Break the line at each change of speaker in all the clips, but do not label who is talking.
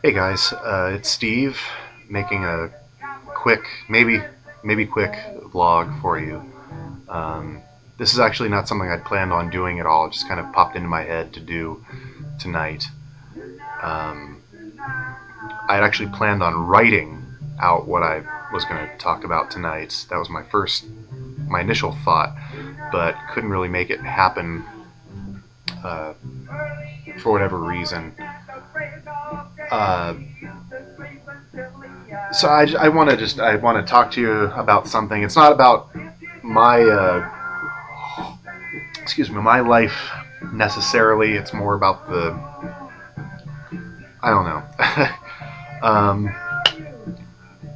Hey guys, it's Steve making a quick, maybe quick vlog for you. This is actually not something I'd planned on doing at all. It just kind of popped into my head to do tonight. Um, I had actually planned on writing out what I was going to talk about tonight. That was my initial thought, but couldn't really make it happen uh, for whatever reason. Uh, So I want to talk to you about something. It's not about my my life necessarily. It's more about the I don't know.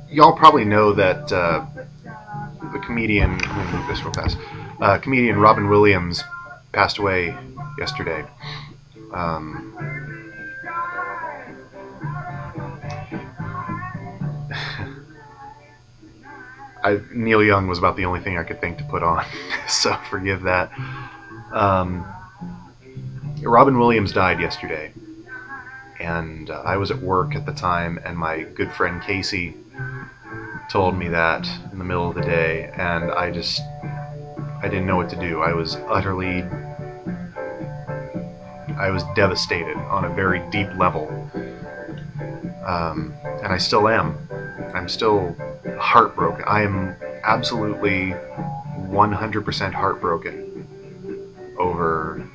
Y'all probably know that the comedian. Let me move this real fast. Comedian Robin Williams passed away yesterday. Um, Neil Young was about the only thing I could think to put on, so forgive that. Um, Robin Williams died yesterday, and I was at work at the time, and my good friend Casey told me that in the middle of the day, and I didn't know what to do. I was devastated on a very deep level, and I still am. I'm still heartbroken. I am absolutely 100% heartbroken over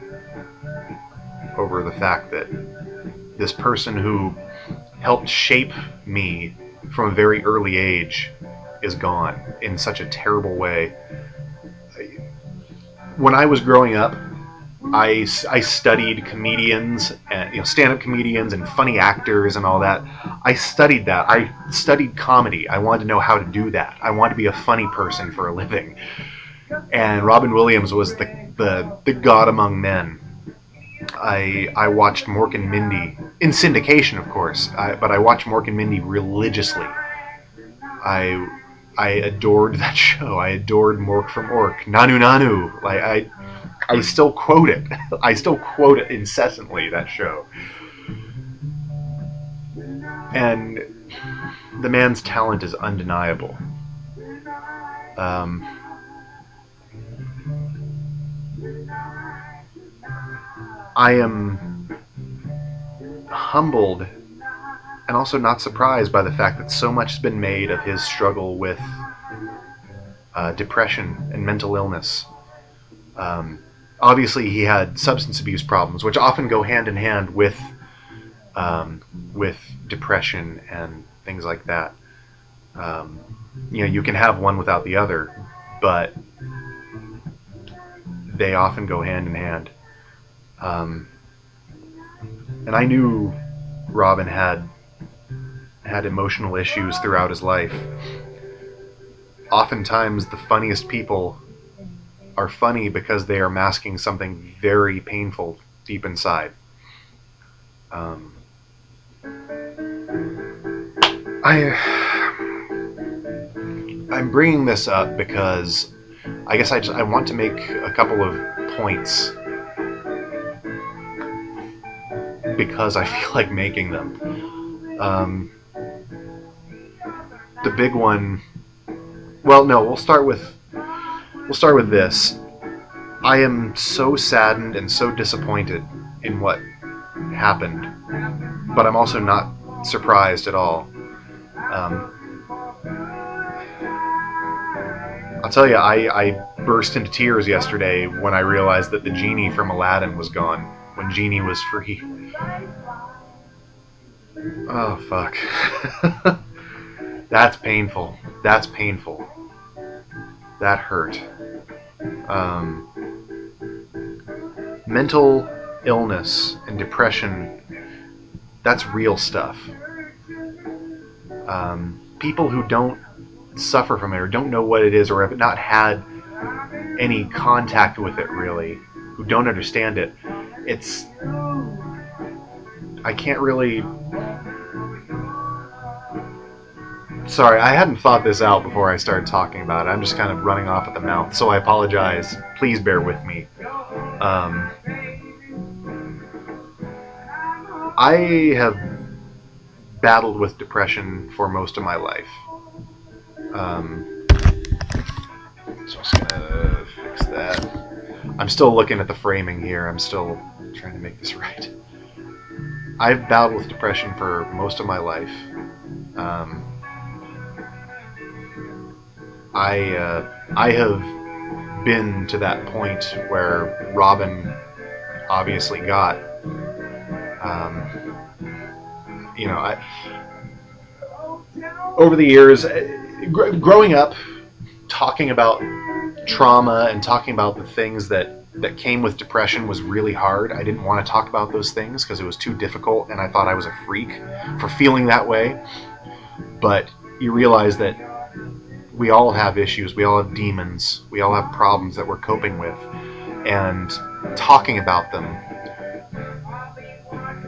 the fact that this person who helped shape me from a very early age is gone in such a terrible way. When I was growing up, I studied comedians, and stand-up comedians and funny actors and all that. I studied that. I studied comedy. I wanted to know how to do that. I wanted to be a funny person for a living. And Robin Williams was the god among men. I watched Mork and Mindy in syndication, of course, but I watched Mork and Mindy religiously. I adored that show. I adored Mork from Ork. Nanu Nanu. I still quote it. I still quote it incessantly, that show. And the man's talent is undeniable. I am humbled and also not surprised by the fact that so much has been made of his struggle with depression and mental illness. Obviously, he had substance abuse problems, which often go hand in hand with depression and things like that. You can have one without the other, but they often go hand in hand. And I knew Robin had emotional issues throughout his life. Oftentimes, the funniest people are funny because they are masking something very painful deep inside. I'm bringing this up because I guess I want to make a couple of points because I feel like making them. The big one. Well, no, we'll start with this. I am so saddened and so disappointed in what happened, but I'm also not surprised at all. I'll tell you, I burst into tears yesterday when I realized that the genie from Aladdin was gone, when Genie was free. Oh, fuck. That's painful. That's painful. That hurt. Mental illness and depression, that's real stuff. People who don't suffer from it or don't know what it is or have not had any contact with it really, who don't understand it, I can't really... Sorry, I hadn't thought this out before I started talking about it. I'm just kind of running off at the mouth, so I apologize. Please bear with me. I have battled with depression for most of my life. So I'm just gonna fix that. I'm still looking at the framing here. I'm still trying to make this right. I've battled with depression for most of my life. I have been to that point where Robin obviously got. Over the years, growing up, talking about trauma and talking about the things that came with depression was really hard. I didn't want to talk about those things because it was too difficult, and I thought I was a freak for feeling that way. But you realize that we all have issues, we all have demons, we all have problems that we're coping with, and talking about them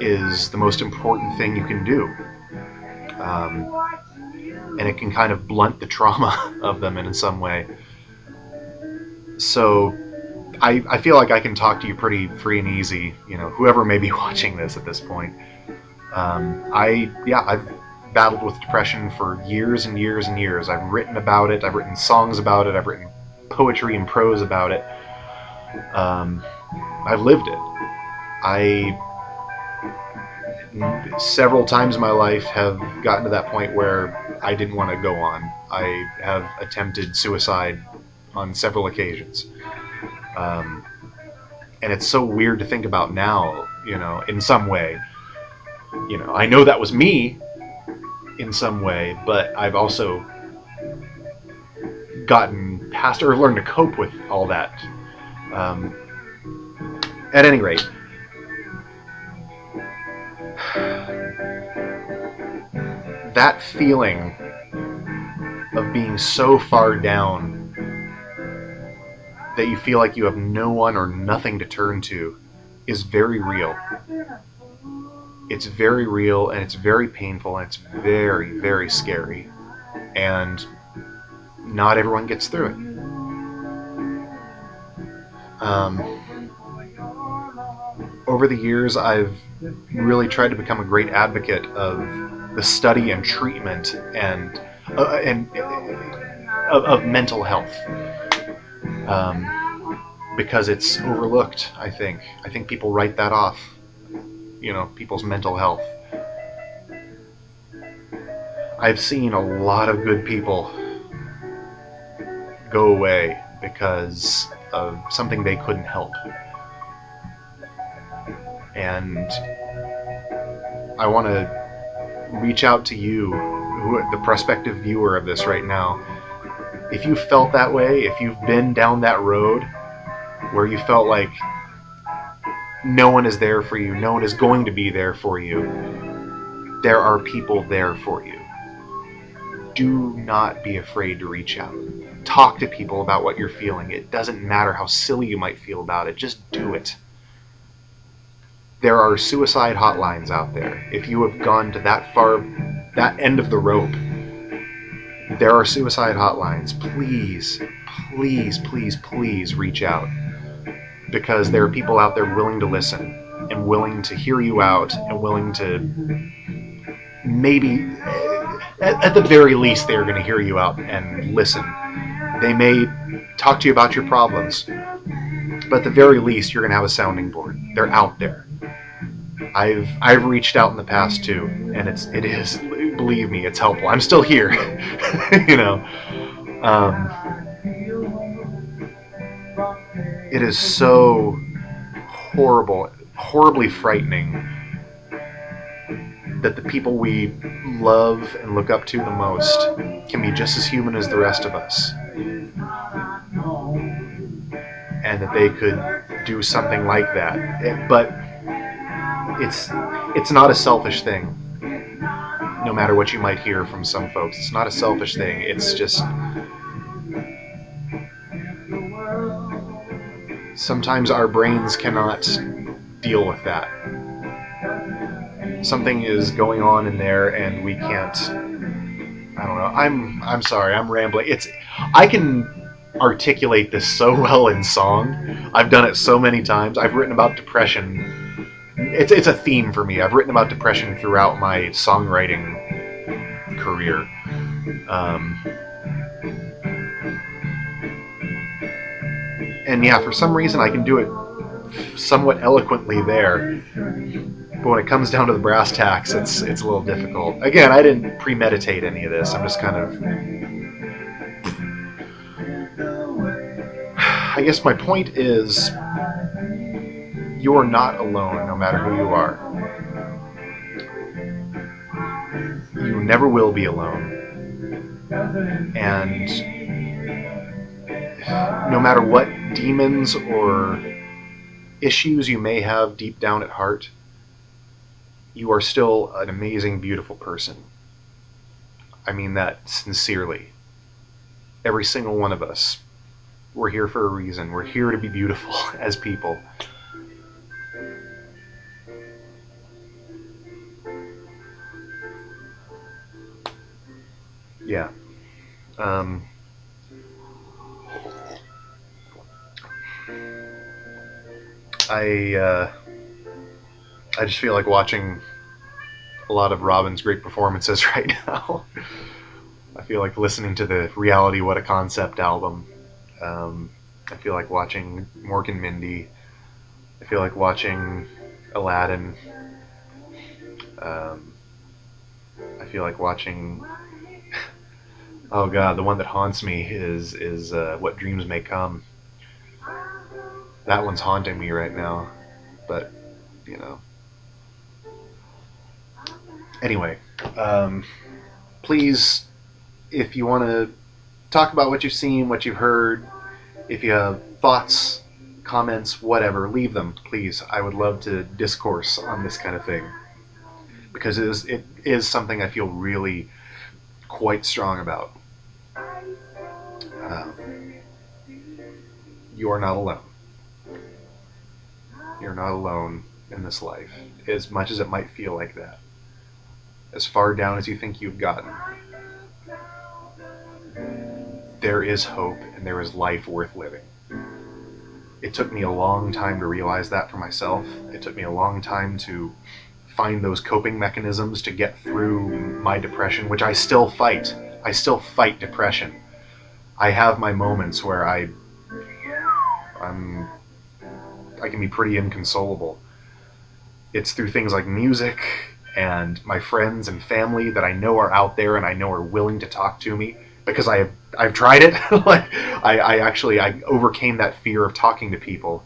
is the most important thing you can do. And it can kind of blunt the trauma of them in some way. So I feel like I can talk to you pretty free and easy, whoever may be watching this at this point. I've battled with depression for years and years and years. I've written about it, I've written songs about it, I've written poetry and prose about it. I've lived it. I several times in my life have gotten to that point where I didn't want to go on. I have attempted suicide on several occasions. And it's so weird to think about now, in some way. I know that was me in some way, but I've also gotten past or learned to cope with all that. At any rate, that feeling of being so far down that you feel like you have no one or nothing to turn to is very real. It's very real, and it's very painful, and it's very, very scary. And not everyone gets through it. Over the years, I've really tried to become a great advocate of the study and treatment and of mental health, because it's overlooked. I think people write that off. People's mental health. I've seen a lot of good people go away because of something they couldn't help. And I want to reach out to you, the prospective viewer of this right now. If you felt that way, if you've been down that road where you felt like no one is there for you, no one is going to be there for you, there are people there for you. Do not be afraid to reach out. Talk to people about what you're feeling. It doesn't matter how silly you might feel about it. Just do it. There are suicide hotlines out there. If you have gone to that far, that end of the rope, there are suicide hotlines. Please, please, please, please reach out. Because there are people out there willing to listen and willing to hear you out and willing to maybe, at the very least, they're going to hear you out and listen. They may talk to you about your problems, but at the very least, you're going to have a sounding board. They're out there. I've reached out in the past too, and it is, believe me, it's helpful. I'm still here, It is so horribly frightening that the people we love and look up to the most can be just as human as the rest of us. And that they could do something like that. But it's not a selfish thing. No matter what you might hear from some folks, it's not a selfish thing. It's just sometimes our brains cannot deal with that. Something is going on in there and we can't. I don't know. I'm sorry. I'm rambling. I can articulate this so well in song. I've done it so many times. I've written about depression it's a theme for me. I've written about depression throughout my songwriting career. Um, and yeah, for some reason I can do it somewhat eloquently there, but when it comes down to the brass tacks, it's a little difficult. Again, I didn't premeditate any of this. I'm just kind of. I guess my point is, you are not alone, no matter who you are. You never will be alone, and no matter what demons or issues you may have deep down at heart, you are still an amazing, beautiful person. I mean that sincerely. Every single one of us. We're here for a reason. We're here to be beautiful as people. Yeah. Um, I I just feel like watching a lot of Robin's great performances right now. I feel like listening to the Reality What a Concept album. I feel like watching Mork and Mindy. I feel like watching Aladdin. Um, I feel like watching. Oh God, the one that haunts me is What Dreams May Come. That one's haunting me right now. But you know. Anyway, um, please, if you want to talk about what you've seen, what you've heard, if you have thoughts, comments, whatever, leave them, please. I would love to discourse on this kind of thing because it is something I feel really quite strong about. Um, you are not alone. You're not alone in this life, as much as it might feel like that. As far down as you think you've gotten, there is hope and there is life worth living. It took me a long time to realize that for myself. It took me a long time to find those coping mechanisms to get through my depression, which I still fight. I still fight depression. I have my moments where I'm I can be pretty inconsolable. It's through things like music and my friends and family that I know are out there and I know are willing to talk to me because I've tried it. Like I overcame that fear of talking to people,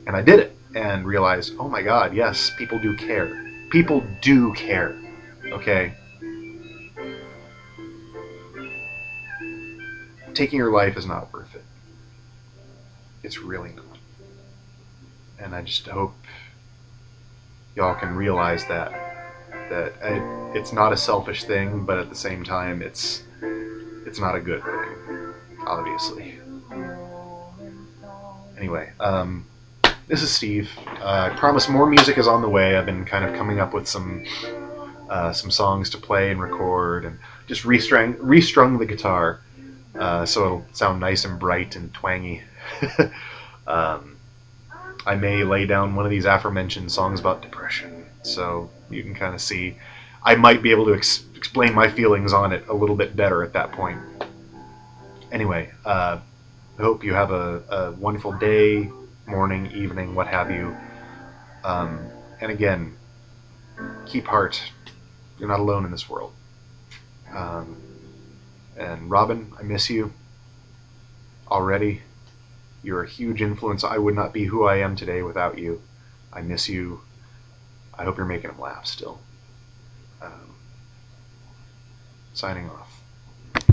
and I did it and realized, oh my God, yes, people do care. People do care. Okay, taking your life is not worth it. It's really not. And I just hope y'all can realize it's not a selfish thing, but at the same time, it's not a good thing, obviously. Anyway, this is Steve. I promise more music is on the way. I've been kind of coming up with some songs to play and record, and just restrung the guitar so it'll sound nice and bright and twangy. um, I may lay down one of these aforementioned songs about depression, so you can kind of see. I might be able to explain my feelings on it a little bit better at that point. Anyway, I hope you have a wonderful day, morning, evening, what have you. And again, keep heart. You're not alone in this world. Um, and Robin, I miss you already. You're a huge influence. I would not be who I am today without you. I miss you. I hope you're making them laugh still. Um, signing off.